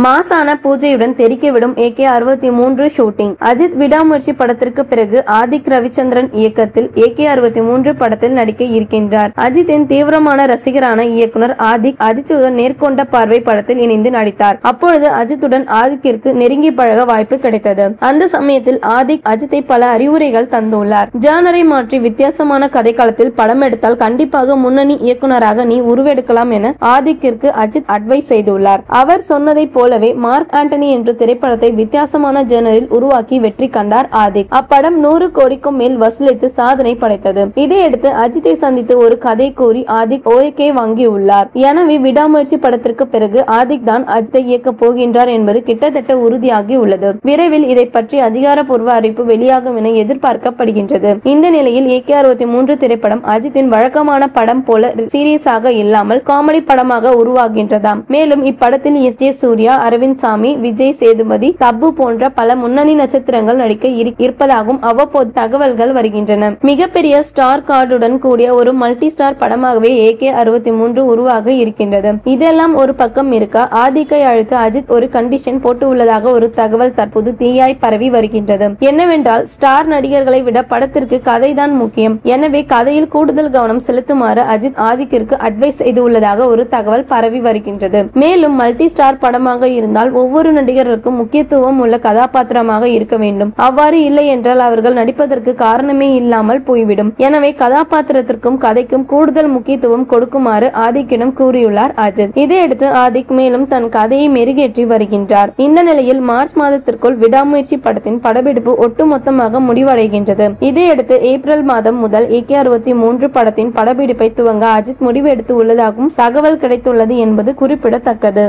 மாசான பூஜையுடன் தெரிக்கவிடும் AK-63 shooting. Ajith விடாமுயற்சி படத்திற்கு பிறகு ஆதிக் ரவிச்சந்திரன் இயக்கத்தில் AK-63 படத்தில் நடிக்க இருக்கின்றார். அஜித்தின் தீவிரமான ரசிகரான இயக்குனர் ஆதிக் அஜித்துடன் நேர்கொண்ட பார்வை படத்தில் இணைந்து நடித்தார். அப்பொழுது அஜித்துடன் ஆதிக்கிற்கு நெருங்கி பழக வாய்ப்பு கிடைத்தது. அந்த சமயத்தில் ஆதிக் அஜித்தை பல அறிவுரைகள் தந்துள்ளார். ஜானரை மாற்றி வித்தியாசமான கதைக்களத்தில் படம் எடுத்தால் கண்டிப்பாக முன்னணி இயக்குனராக நீ உருவெடுக்கலாம் என ஆதிக்கிற்கு அஜித் அட்வைஸ் செய்துள்ளார். அவர் சொன்னதை போலவே மார்க் ஆண்டனி என்ற திரைப்படத்தை வித்தியாசமான ஜேர்னரில் உருவாக்கி வெற்றி கண்டார் ஆதிக். அப்படம் 100 கோடிக்கும் மேல் வசூலித்து சாதனை படைத்தது. இதையடுத்து அஜித்தை சந்தித்து ஒரு கதை கூறி ஆதிக் ஓகே வாங்கியுள்ளார். எனவே விடாமுயற்சி படத்திற்கு பிறகு ஆதிக் தான் அஜித்தை இயக்க போகின்றார் என்பது கிட்டத்தட்ட உறுதியாகி உள்ளது. விரைவில் இதை பற்றி அதிகாரப்பூர்வ அறிவிப்பு வெளியாகும் என எதிர்பார்க்கப்படுகின்றது. இந்த நிலையில் AK-63 திரைப்படம் அஜித்தின் வழக்கமான படம் போல சீரியஸாக இல்லாமல் காமெடி படமாக உருவாகின்றதாம். மேலும் இப்படத்தில் S.J. சூர்யா, அரவிந்த் சாமி, விஜய் சேதுபதி, தப்பு போன்ற பல முன்னணி நட்சத்திரங்கள் நடிக்க இருப்பதாகவும் அவ்வப்போது தகவல்கள் வருகின்றன. மிகப்பெரிய ஸ்டார் கார்டுடன் கூடிய ஒரு மல்டி ஸ்டார் படமாகவே AK-63 உருவாக இருக்கின்றது. இதெல்லாம் ஒரு பக்கம் இருக்க, ஆதிக்கை அழைத்து அஜித் ஒரு கண்டிஷன் போட்டு உள்ளதாக ஒரு தகவல் தற்போது தீயாய் பரவி வருகின்றது. என்னவென்றால், ஸ்டார் நடிகர்களை விட படத்திற்கு கதைதான் முக்கியம். எனவே கதையில் கூடுதல் கவனம் செலுத்துமாறு அஜித் ஆதிக்கிற்கு அட்வைஸ் செய்து உள்ளதாக ஒரு தகவல் பரவி வருகின்றது. மேலும் மல்டி ஸ்டார் படமாக இருந்தால் ஒவ்வொரு நடிகர்களுக்கும் முக்கியத்துவம் உள்ள கதாபாத்திரமாக இருக்க வேண்டும். அவ்வாறு இல்லை என்றால் அவர்கள் நடிப்பதற்கு காரணமே இல்லாமல் போய்விடும். எனவே கதாபாத்திரத்திற்கும் கதைக்கும் கூடுதல் முக்கியத்துவம் கொடுக்குமாறு ஆதிக்கிடம் கூறியுள்ளார் அஜித். இதையடுத்து ஆதிக் மேலும் தன் கதையை மெருகேற்றி வருகின்றார். இந்த நிலையில் மார்ச் மாதத்திற்குள் விடாமுயற்சி படத்தின் படப்பிடிப்பு ஒட்டுமொத்தமாக முடிவடைகின்றது. இதையடுத்து ஏப்ரல் மாதம் முதல் AK-63 படத்தின் படப்பிடிப்பை துவங்க அஜித் முடிவு எடுத்து உள்ளதாகவும் தகவல் கிடைத்துள்ளது என்பது குறிப்பிடத்தக்கது.